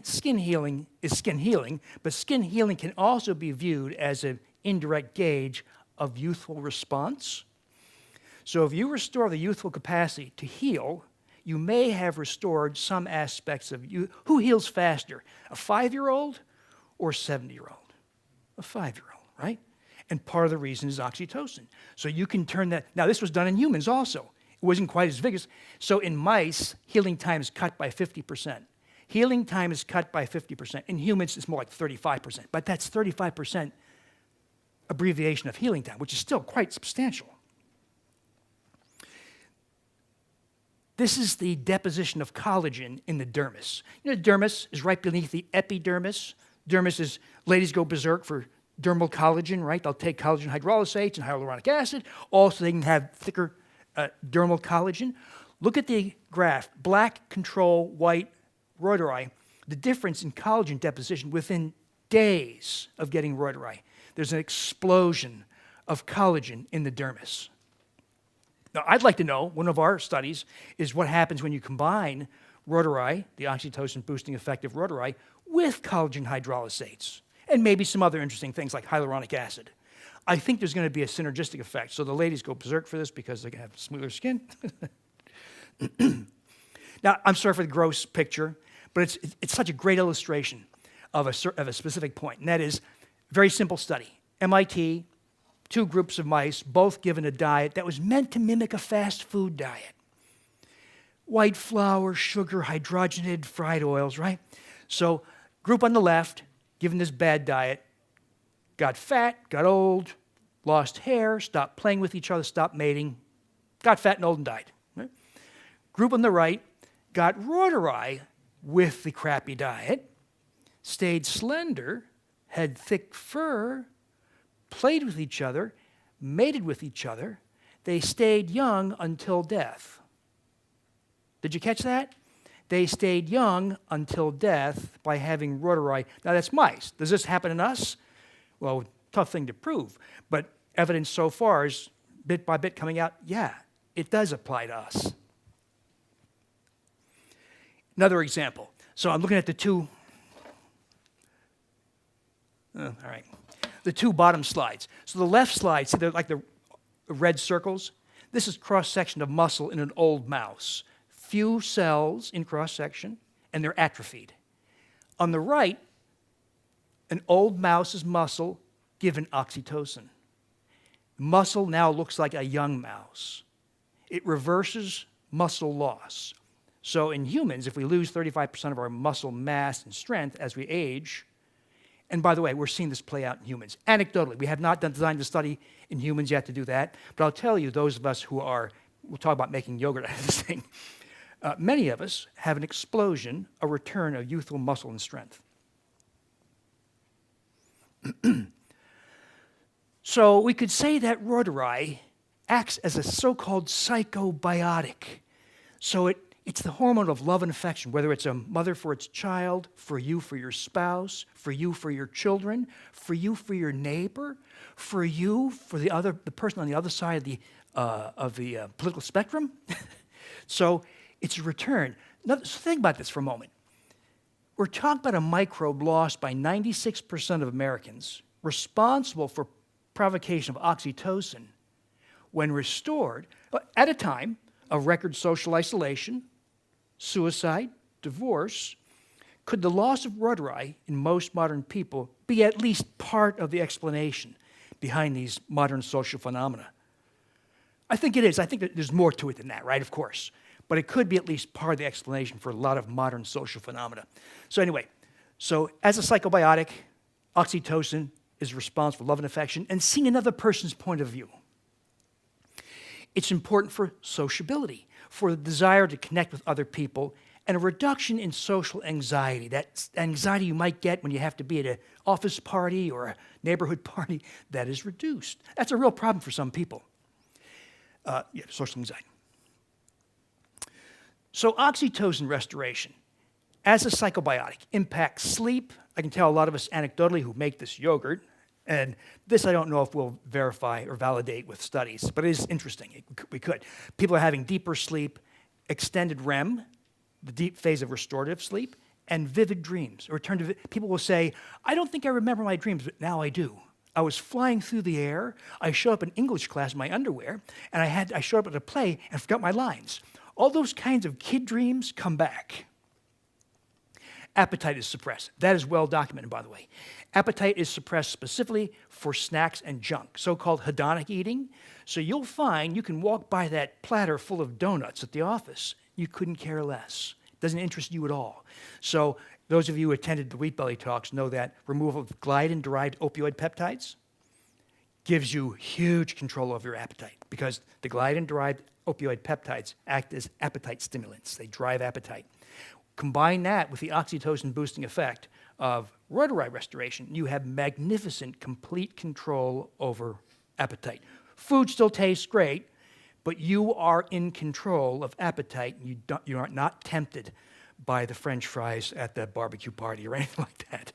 skin healing is skin healing, but skin healing can also be viewed as an indirect gauge of youthful response. So if you restore the youthful capacity to heal, you may have restored some aspects of you. Who heals faster, a 5-year-old or a 70-year-old? A 5-year-old, right? And part of the reason is oxytocin. So you can turn that. Now, this was done in humans also. It wasn't quite as vigorous. So in mice, healing time is cut by 50%. Healing time is cut by 50%. In humans, it's more like 35%. But that's 35% abbreviation of healing time, which is still quite substantial. This is the deposition of collagen in the dermis. You know, the dermis is right beneath the epidermis. Dermis is, ladies go berserk for dermal collagen, right? They'll take collagen hydrolysates and hyaluronic acid, also they can have thicker dermal collagen. Look at the graph, black control, white rotary. The difference in collagen deposition within days of getting rotary. There's an explosion of collagen in the dermis. Now, I'd like to know, one of our studies is what happens when you combine rotary, the oxytocin-boosting effect of rotary, with collagen hydrolysates, and maybe some other interesting things like hyaluronic acid. I think there's going to be a synergistic effect. So the ladies go berserk for this because they have smoother skin. Now, I'm sorry for the gross picture, but it's such a great illustration of a specific point, and that is a very simple study. MIT, 2 groups of mice, both given a diet that was meant to mimic a fast food diet. White flour, sugar, hydrogenated fried oils, right? So group on the left, given this bad diet, got fat, got old, lost hair, stopped playing with each other, stopped mating, got fat and old and died. Right? Group on the right got rotary with the crappy diet, stayed slender, had thick fur, played with each other, mated with each other. They stayed young until death. Did you catch that? They stayed young until death by having rotary. Now, that's mice. Does this happen in us? Well, tough thing to prove. But evidence so far is bit by bit coming out, yeah, it does apply to us. Another example. So I'm looking at the two bottom slides. So the left slide, see, they're like the red circles? This is cross-section of muscle in an old mouse. Few cells in cross-section, and they're atrophied. On the right, an old mouse's muscle given oxytocin. Muscle now looks like a young mouse. It reverses muscle loss. So in humans, if we lose 35% of our muscle mass and strength as we age, and by the way, we're seeing this play out in humans. Anecdotally, we have not designed the study in humans yet to do that, but I'll tell you, those of us who are we'll talk about making yogurt out of this thing. Many of us have an explosion, a return of youthful muscle and strength. So we could say that reuteri acts as a so-called psychobiotic. So it's the hormone of love and affection, whether it's a mother for its child, for you for your spouse, for you for your children, for you for your neighbor, for you for the person on the other side of the political spectrum. So it's a return. Now, so think about this for a moment. We're talking about a microbe lost by 96% of Americans, responsible for provocation of oxytocin, when restored, at a time of record social isolation, suicide, divorce. Could the loss of reuteri in most modern people be at least part of the explanation behind these modern social phenomena? I think it is. I think that there's more to it than that, right? Of course. But it could be at least part of the explanation for a lot of modern social phenomena. So anyway, as a psychobiotic, oxytocin is responsible for love and affection and seeing another person's point of view. It's important for sociability, for the desire to connect with other people, and a reduction in social anxiety, that anxiety you might get when you have to be at an office party or a neighborhood party, that is reduced. That's a real problem for some people. Social anxiety. So oxytocin restoration, as a psychobiotic, impacts sleep. I can tell a lot of us anecdotally who make this yogurt, and this I don't know if we'll verify or validate with studies, but it is interesting. We could. People are having deeper sleep, extended REM, the deep phase of restorative sleep, and vivid dreams. People will say, I don't think I remember my dreams, but now I do. I was flying through the air. I showed up in English class in my underwear, and I showed up at a play and forgot my lines. All those kinds of kid dreams come back. Appetite is suppressed. That is well documented, by the way. Appetite is suppressed specifically for snacks and junk, so-called hedonic eating. So you'll find you can walk by that platter full of donuts at the office. You couldn't care less. It doesn't interest you at all. So those of you who attended the Wheat Belly talks know that removal of gliadin-derived opioid peptides gives you huge control over your appetite because the gliadin-derived opioid peptides act as appetite stimulants. They drive appetite. Combine that with the oxytocin boosting effect of reuteri restoration, you have magnificent, complete control over appetite. Food still tastes great, but you are in control of appetite. You are not tempted by the French fries at the barbecue party or anything like that.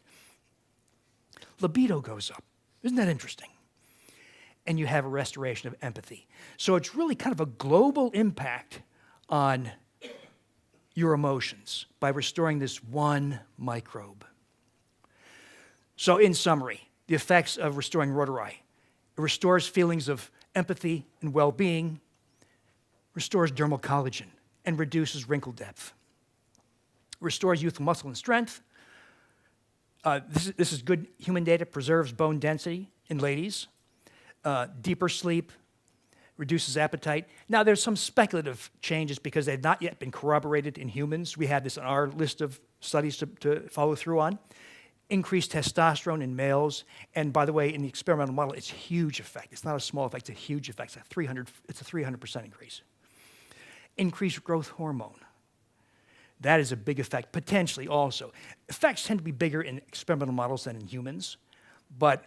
Libido goes up. Isn't that interesting? And you have a restoration of empathy. So it's really kind of a global impact on your emotions by restoring this one microbe. So in summary, the effects of restoring reuteri. It restores feelings of empathy and well-being, restores dermal collagen, and reduces wrinkle depth. Restores youthful muscle and strength. This is good human data, preserves bone density in ladies. Deeper sleep, reduces appetite. Now, there's some speculative changes because they've not yet been corroborated in humans. We have this on our list of studies to follow through on. Increased testosterone in males. And by the way, in the experimental model, it's a huge effect. It's not a small effect, it's a huge effect. It's a 300% increase. Increased growth hormone. That is a big effect, potentially also. Effects tend to be bigger in experimental models than in humans,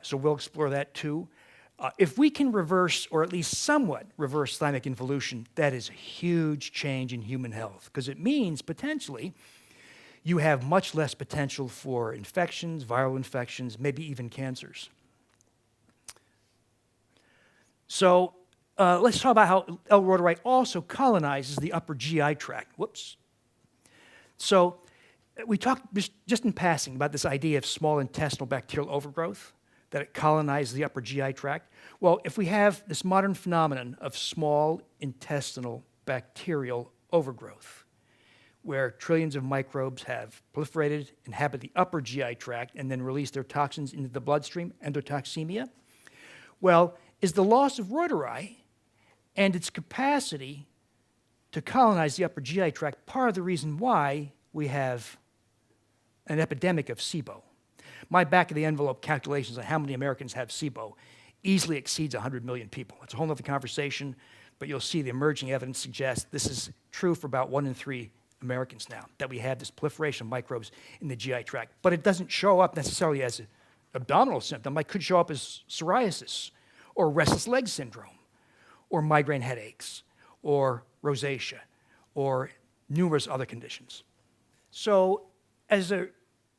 so we'll explore that too. If we can reverse, or at least somewhat reverse thymic involution, that is a huge change in human health, because it means potentially you have much less potential for infections, viral infections, maybe even cancers. So let's talk about how L. reuteri also colonizes the upper GI tract. Whoops. So we talked just in passing about this idea of small intestinal bacterial overgrowth, that it colonizes the upper GI tract. Well, if we have this modern phenomenon of small intestinal bacterial overgrowth, where trillions of microbes have proliferated, inhabit the upper GI tract, and then release their toxins into the bloodstream, endotoxemia, well, is the loss of reuteri and its capacity to colonize the upper GI tract part of the reason why we have an epidemic of SIBO? My back-of-the-envelope calculations on how many Americans have SIBO easily exceeds 100 million people. It's a whole other conversation, but you'll see the emerging evidence suggests this is true for about 1 in 3 Americans now, that we have this proliferation of microbes in the GI tract. But it doesn't show up necessarily as an abdominal symptom. It could show up as psoriasis, or restless leg syndrome, or migraine headaches, or rosacea, or numerous other conditions. So as an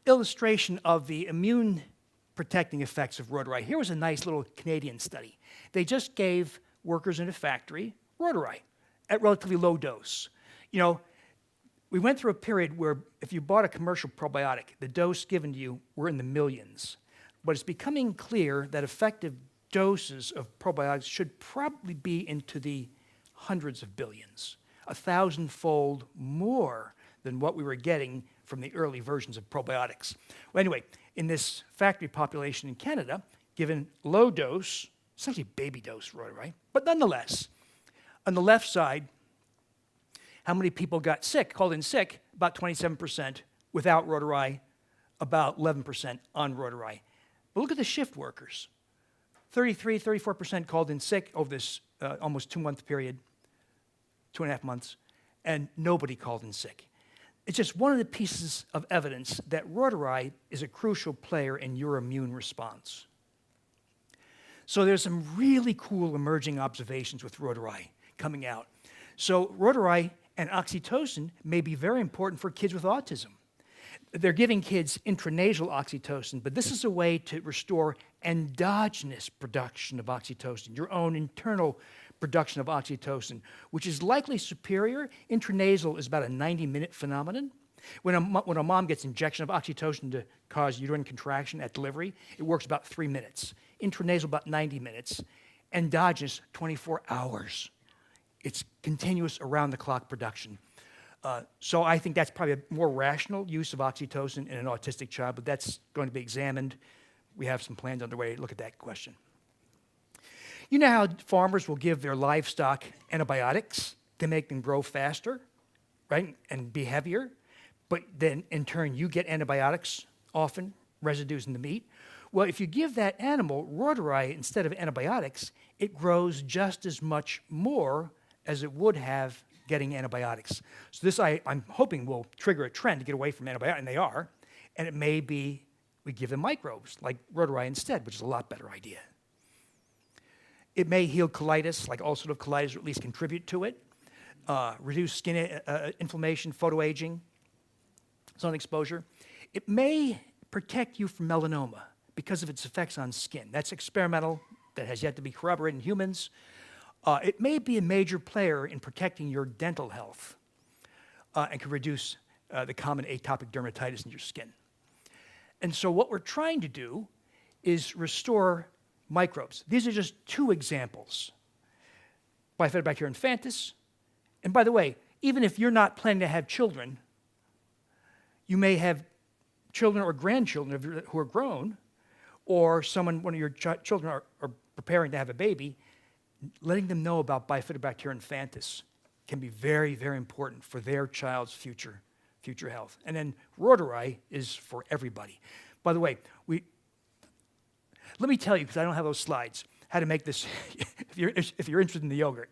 illustration of the immune protecting effects of rotari, here was a nice little Canadian study. They just gave workers in a factory rotari at relatively low dose. You know, we went through a period where if you bought a commercial probiotic, the dose given to you were in the millions. But it's becoming clear that effective doses of probiotics should probably be into the hundreds of billions, 1,000-fold more than what we were getting from the early versions of probiotics. Well, anyway, in this factory population in Canada, given low dose, essentially baby dose rotari, but nonetheless, on the left side, how many people got sick, called in sick? About 27% without rotari, about 11% on rotari. But look at the shift workers. 33, 34% called in sick over this almost 2-month period, 2.5 months, and nobody called in sick. It's just one of the pieces of evidence that rotari is a crucial player in your immune response. So there's some really cool emerging observations with rotari coming out. So rotari and oxytocin may be very important for kids with autism. They're giving kids intranasal oxytocin, but this is a way to restore endogenous production of oxytocin, your own internal production of oxytocin, which is likely superior. Intranasal is about a 90-minute phenomenon. When a mom gets injection of oxytocin to cause uterine contraction at delivery, it works about 3 minutes. Intranasal, about 90 minutes. Endogenous, 24 hours. It's continuous around-the-clock production. So I think that's probably a more rational use of oxytocin in an autistic child, but that's going to be examined. We have some plans underway to look at that question. You know how farmers will give their livestock antibiotics to make them grow faster, right, and be heavier? But then, in turn, you get antibiotics, often residues in the meat. Well, if you give that animal rotari instead of antibiotics, it grows just as much more as it would have getting antibiotics. So this, I'm hoping, will trigger a trend to get away from antibiotics, and they are. And it may be we give them microbes, like rotari instead, which is a lot better idea. It may heal colitis, like ulcerative colitis, or at least contribute to it. Reduce skin inflammation, photoaging, sun exposure. It may protect you from melanoma because of its effects on skin. That's experimental, that has yet to be corroborated in humans. It may be a major player in protecting your dental health and can reduce the common atopic dermatitis in your skin. And so what we're trying to do is restore microbes. These are just 2 examples. Bifidobacterium infantis. And by the way, even if you're not planning to have children, you may have children or grandchildren who are grown, or one of your children are preparing to have a baby. Letting them know about Bifidobacterium infantis can be very, very important for their child's future health. And then rotari is for everybody. By the way, let me tell you, because I don't have those slides, how to make this, if you're interested in the yogurt.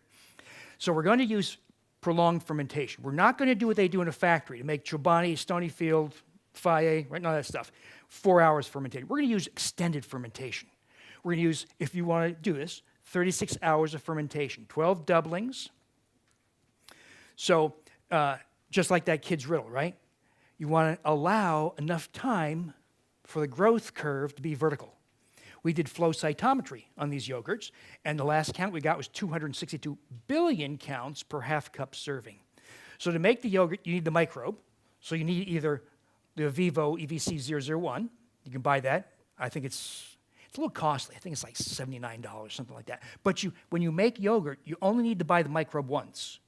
So we're going to use prolonged fermentation. We're not going to do what they do in a factory to make Chobani, Stonyfield, Faye, right, none of that stuff. 4 hours fermentation. We're going to use extended fermentation. We're going to use, if you want to do this, 36 hours of fermentation, 12 doublings. So just like that kid's riddle, right? You want to allow enough time for the growth curve to be vertical. We did flow cytometry on these yogurts, and the last count we got was 262 billion counts per half-cup serving. So to make the yogurt, you need the microbe. So you need either the Vivo EVC001. You can buy that. I think it's a little costly. I think it's like $79, something like that. But when you make yogurt, you only need to buy the microbe once,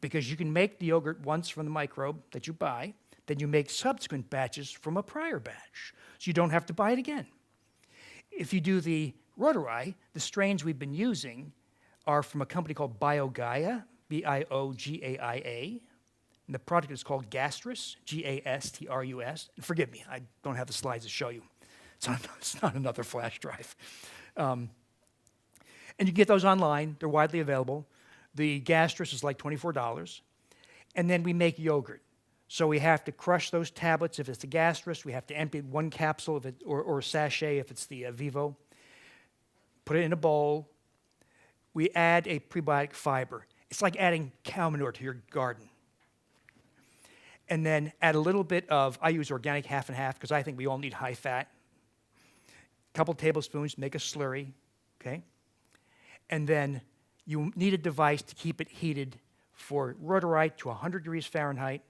because you can make the yogurt once from the microbe that you buy, then you make subsequent batches from a prior batch, so you don't have to buy it again. If you do the rotari, the strains we've been using are from a company called BioGaia, B-I-O-G-A-I-A, and the product is called Gastrus, G-A-S-T-R-U-S. And forgive me, I don't have the slides to show you. It's not another flash drive. And you get those online. They're widely available. The gastrus is like $24. And then we make yogurt. So we have to crush those tablets if it's the gastrus. We have to empty one capsule if it, or a sachet if it's the Vivo. Put it in a bowl. We add a prebiotic fiber. It's like adding cow manure to your garden. And then add a little bit of, I use organic half and half because I think we all need high fat. A couple tablespoons, make a slurry, okay? And then you need a device to keep it heated for rhodorite to 100 degrees Fahrenheit,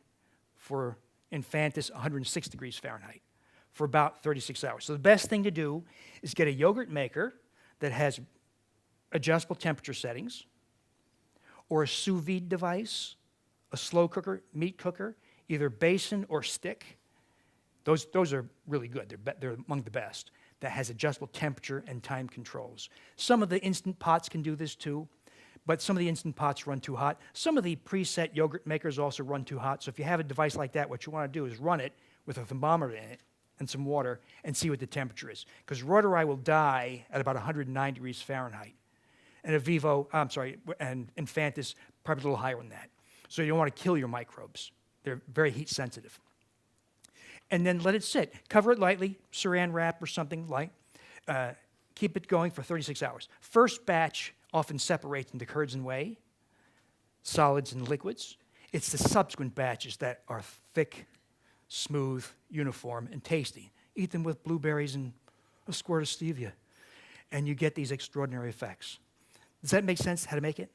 for infantis 106 degrees Fahrenheit, for about 36 hours. So the best thing to do is get a yogurt maker that has adjustable temperature settings, or a sous vide device, a slow cooker, meat cooker, either basin or stick. Those are really good. They're among the best. That has adjustable temperature and time controls. Some of the Instant Pots can do this too, but some of the Instant Pots run too hot. Some of the preset yogurt makers also run too hot. So if you have a device like that, what you want to do is run it with a thermometer in it and some water and see what the temperature is. Because rhodorite will die at about 109 degrees Fahrenheit. And and infantis probably a little higher than that. So you don't want to kill your microbes. They're very heat sensitive. And then let it sit. Cover it lightly, saran wrap or something light. Keep it going for 36 hours. First batch often separates into curds and whey, solids and liquids. It's the subsequent batches that are thick, smooth, uniform, and tasty. Eat them with blueberries and a squirt of stevia, and you get these extraordinary effects. Does that make sense, how to make it?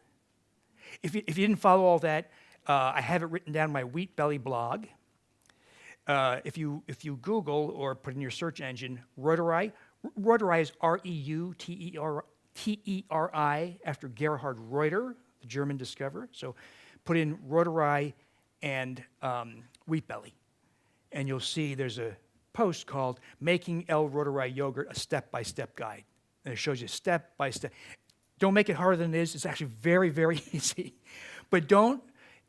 If you didn't follow all that, I have it written down in my Wheat Belly blog. If you Google or put in your search engine rhodorite, rhodorite is R-E-U-T-E-R-I after Gerhard Reuter, the German discoverer. So put in rhodorite and Wheat Belly, and you'll see there's a post called Making L-Rhodorite Yogurt, a Step-by-Step Guide. And it shows you step by step. Don't make it harder than it is. It's actually very, very easy. But don't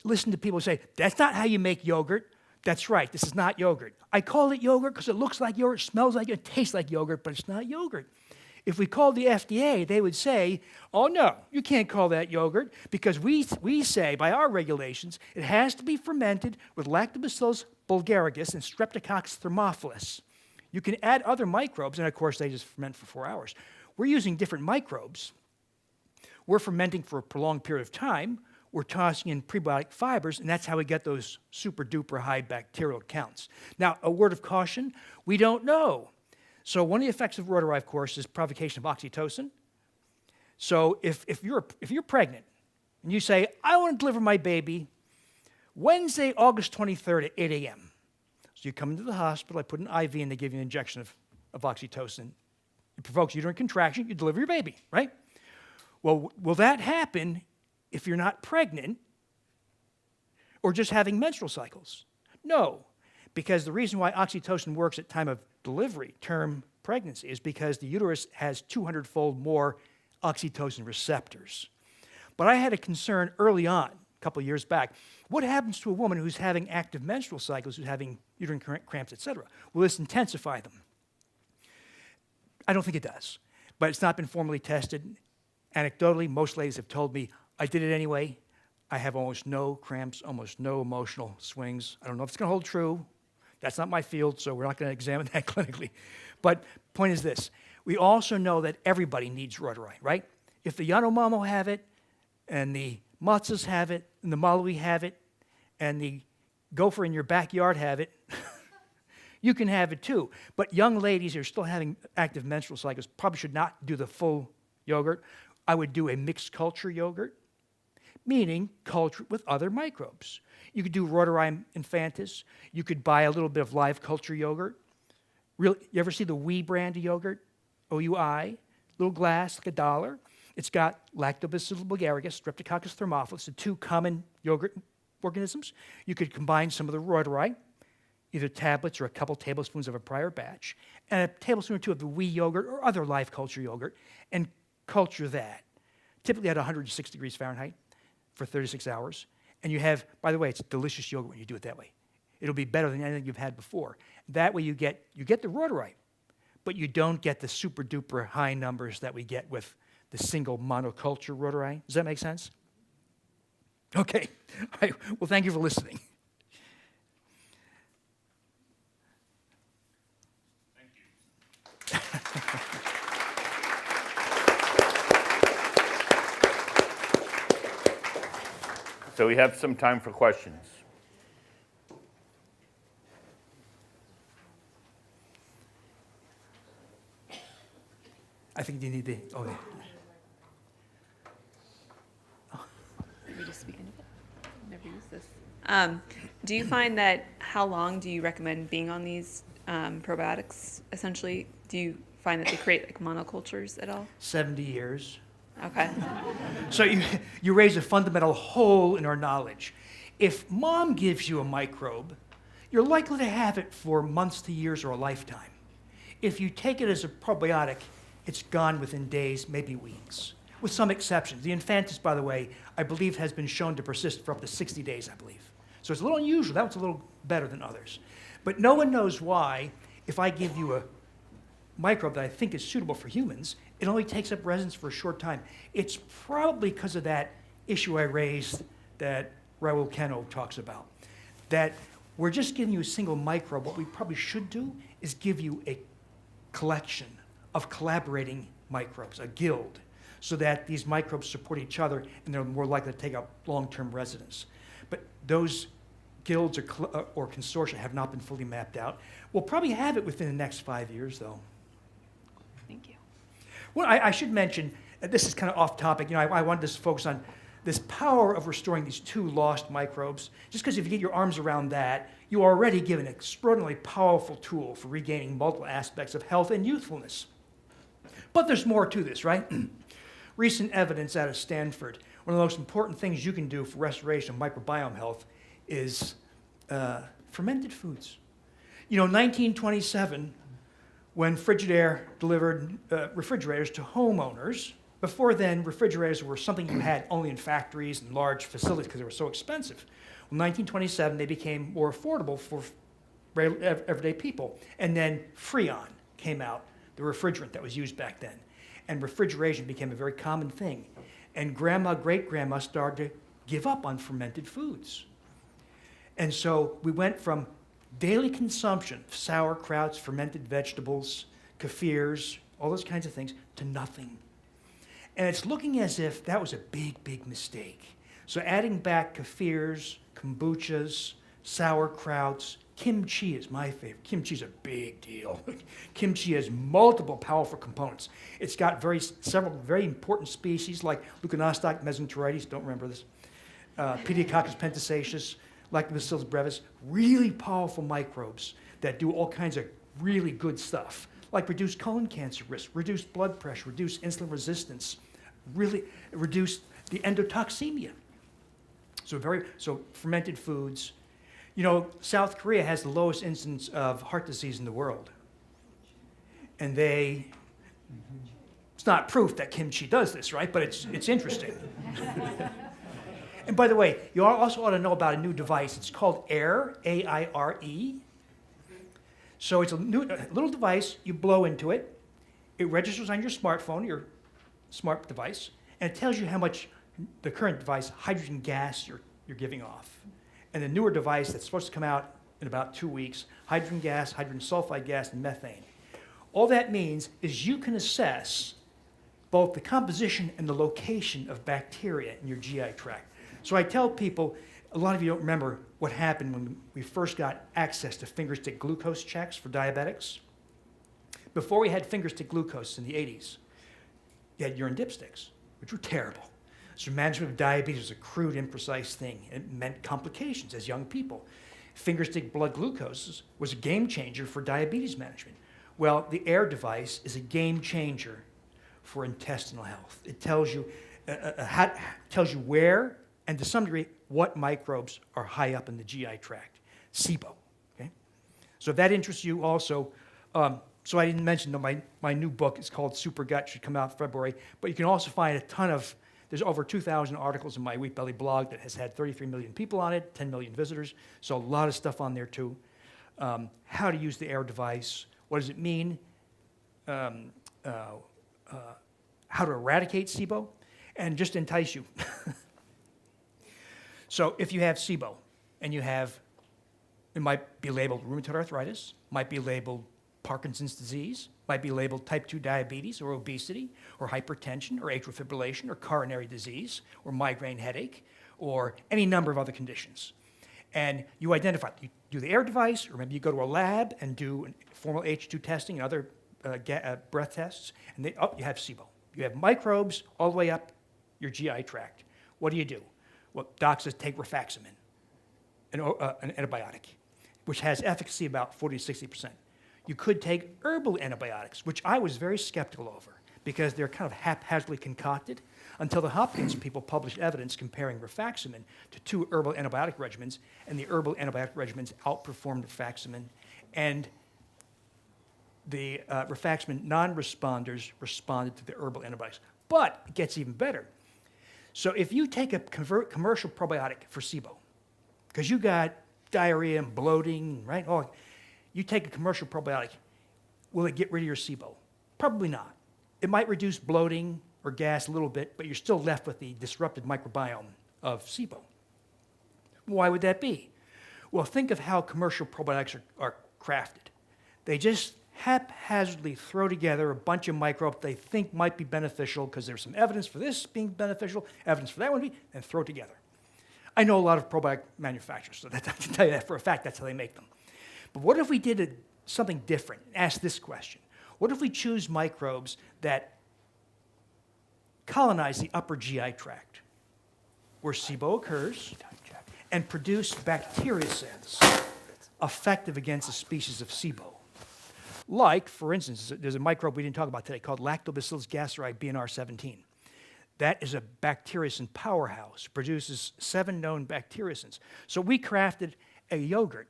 listen to people who say, that's not how you make yogurt. That's right, this is not yogurt. I call it yogurt because it looks like yogurt, smells like it, tastes like yogurt, but it's not yogurt. If we called the FDA, they would say, oh no, you can't call that yogurt because we say by our regulations, it has to be fermented with Lactobacillus bulgaricus and Streptococcus thermophilus. You can add other microbes, and of course they just ferment for 4 hours. We're using different microbes. We're fermenting for a prolonged period of time. We're tossing in prebiotic fibers, and that's how we get those super duper high bacterial counts. Now, a word of caution, we don't know. So one of the effects of rhodorite, of course, is provocation of oxytocin. So if you're pregnant and you say, I want to deliver my baby Wednesday, August 23rd at 8 a.m. So you come into the hospital, I put an IV in, they give you an injection of oxytocin. It provokes uterine contraction, you deliver your baby, right? Well, will that happen if you're not pregnant or just having menstrual cycles? No, because the reason why oxytocin works at time of delivery, term pregnancy, is because the uterus has 200-fold more oxytocin receptors. But I had a concern early on, a couple of years back. What happens to a woman who's having active menstrual cycles, who's having uterine cramps, etc.? Will this intensify them? I don't think it does, but it's not been formally tested. Anecdotally, most ladies have told me, I did it anyway. I have almost no cramps, almost no emotional swings. I don't know if it's going to hold true. That's not my field, so we're not going to examine that clinically. But point is this. We also know that everybody needs rhodorite, right? If the Yanomamo have it, and the Matsas have it, and the Malawi have it, and the gopher in your backyard have it, you can have it too. But young ladies who are still having active menstrual cycles probably should not do the full yogurt. I would do a mixed culture yogurt, meaning culture with other microbes. You could do Rhodorite infantis. You could buy a little bit of live culture yogurt. You ever see the Wee brand of yogurt? OUI, little glass, like $1. It's got Lactobacillus bulgaricus, Streptococcus thermophilus, the two common yogurt organisms. You could combine some of the rhodorite, either tablets or a couple tablespoons of a prior batch, and a tablespoon or two of the Wee yogurt or other live culture yogurt, and culture that, typically at 106 degrees Fahrenheit for 36 hours. And you have, by the way, it's delicious yogurt when you do it that way. It'll be better than anything you've had before. That way you get the rhodorite, but you don't get the super duper high numbers that we get with the single monoculture rhodorite. Does that make sense? Okay. All right. Well, thank you for listening. So we have some time for questions. I think you need the. Oh, yeah. We just speak into it. Never use this. Do you find that how long do you recommend being on these probiotics? Essentially, do you find that they create like monocultures at all? 70 years. Okay. So you raise a fundamental hole in our knowledge. If mom gives you a microbe, you're likely to have it for months to years or a lifetime. If you take it as a probiotic, it's gone within days, maybe weeks, with some exceptions. The Infantis, by the way, I believe has been shown to persist for up to 60 days, I believe. So it's a little unusual. That one's a little better than others. But no one knows why, if I give you a microbe that I think is suitable for humans, it only takes up residence for a short time. It's probably because of that issue I raised that Raul Keno talks about, that we're just giving you a single microbe. What we probably should do is give you a collection of collaborating microbes, a guild, so that these microbes support each other and they're more likely to take up long-term residence. But those guilds or consortia have not been fully mapped out. We'll probably have it within the next 5 years, though. Thank you. Well, I should mention, this is kind of off topic, you know, I wanted to focus on this power of restoring these 2 lost microbes. Just because if you get your arms around that, you already give an extraordinarily powerful tool for regaining multiple aspects of health and youthfulness. But there's more to this, right? Recent evidence out of Stanford, one of the most important things you can do for restoration of microbiome health is fermented foods. You know, 1927, when Frigidaire delivered refrigerators to homeowners, before then, refrigerators were something you had only in factories and large facilities because they were so expensive. In 1927, they became more affordable for everyday people. And then Freon came out, the refrigerant that was used back then. And refrigeration became a very common thing. And grandma, great-grandma started to give up on fermented foods. And so we went from daily consumption of sauerkrauts, fermented vegetables, kefirs, all those kinds of things, to nothing. And it's looking as if that was a big, big mistake. So adding back kefirs, kombuchas, sauerkrauts, kimchi is my favorite. Kimchi is a big deal. Kimchi has multiple powerful components. It's got several very important species like Leuconostoc mesenteritis, don't remember this, Pediococcus pentasaceus, Lactobacillus brevis, really powerful microbes that do all kinds of really good stuff, like reduce colon cancer risk, reduce blood pressure, reduce insulin resistance, really reduce the endotoxemia. So fermented foods. You know, South Korea has the lowest incidence of heart disease in the world. And it's not proof that kimchi does this, right? But it's interesting. And by the way, you also ought to know about a new device. It's called AIRE, A-I-R-E. So it's a little device, you blow into it, it registers on your smartphone, your smart device, and it tells you how much the current device, hydrogen gas, you're giving off. And the newer device that's supposed to come out in about 2 weeks, hydrogen gas, hydrogen sulfide gas, and methane. All that means is you can assess both the composition and the location of bacteria in your GI tract. So I tell people, a lot of you don't remember what happened when we first got access to fingerstick glucose checks for diabetics. Before we had fingerstick glucose in the 80s, you had urine dipsticks, which were terrible. So management of diabetes was a crude, imprecise thing. It meant complications as young people. Fingerstick blood glucose was a game changer for diabetes management. Well, the AIRE device is a game changer for intestinal health. It tells you, where, and to some degree, what microbes are high up in the GI tract. SIBO. Okay? So if that interests you also, so I didn't mention my new book is called Super Gut, should come out in February, but you can also find a ton of, there's over 2,000 articles in my Wheat Belly blog that has had 33 million people on it, 10 million visitors, so a lot of stuff on there too. How to use the AIRE device, what does it mean, how to eradicate SIBO, and just entice you. So if you have SIBO and you have, it might be labeled rheumatoid arthritis, might be labeled Parkinson's disease, might be labeled type 2 diabetes or obesity or hypertension or atrial fibrillation or coronary disease or migraine headache or any number of other conditions. And you identify, you do the air device, or maybe you go to a lab and do formal H2 testing and other breath tests, and you have SIBO. You have microbes all the way up your GI tract. What do? Well, doc says take rifaximin, an antibiotic, which has efficacy about 40 to 60%. You could take herbal antibiotics, which I was very skeptical over because they're kind of haphazardly concocted, until the Hopkins people published evidence comparing rifaximin to 2 herbal antibiotic regimens, and the herbal antibiotic regimens outperformed rifaximin, and the rifaximin non-responders responded to the herbal antibiotics. But it gets even better. So if you take a commercial probiotic for SIBO, because you got diarrhea and bloating, right? Oh, you take a commercial probiotic, will it get rid of your SIBO? Probably not. It might reduce bloating or gas a little bit, but you're still left with the disrupted microbiome of SIBO. Why would that be? Well, think of how commercial probiotics are crafted. They just haphazardly throw together a bunch of microbes they think might be beneficial because there's some evidence for this being beneficial, evidence for that one being, and throw it together. I know a lot of probiotic manufacturers, so I can tell you that for a fact, that's how they make them. But what if we did something different? Ask this question. What if we choose microbes that colonize the upper GI tract, where SIBO occurs, and produce bacteriocins effective against a species of SIBO? Like, for instance, there's a microbe we didn't talk about today called Lactobacillus gasseri BNR17. That is a bacteriocin powerhouse, produces 7 known bacteriocins. So we crafted a yogurt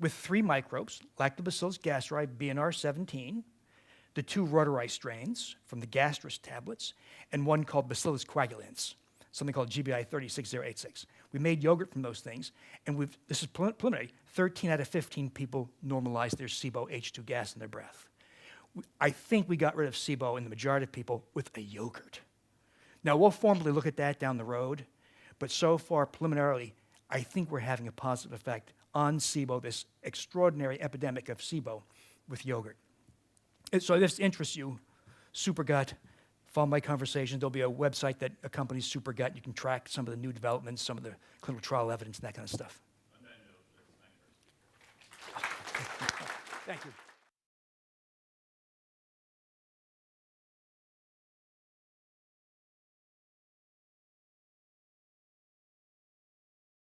with 3 microbes, Lactobacillus gasseri BNR17, the 2 Rotari strains from the gastrus tablets, and one called Bacillus coagulans, something called GBI 36086. We made yogurt from those things, and this is preliminary, 13 out of 15 people normalized their SIBO H2 gas in their breath. I think we got rid of SIBO in the majority of people with a yogurt. Now, we'll formally look at that down the road, but so far, preliminarily, I think we're having a positive effect on SIBO, this extraordinary epidemic of SIBO with yogurt. And so if this interests you, SuperGut, follow my conversation. There'll be a website that accompanies SuperGut. You can track some of the new developments, some of the clinical trial evidence, and that kind of stuff. Thank you.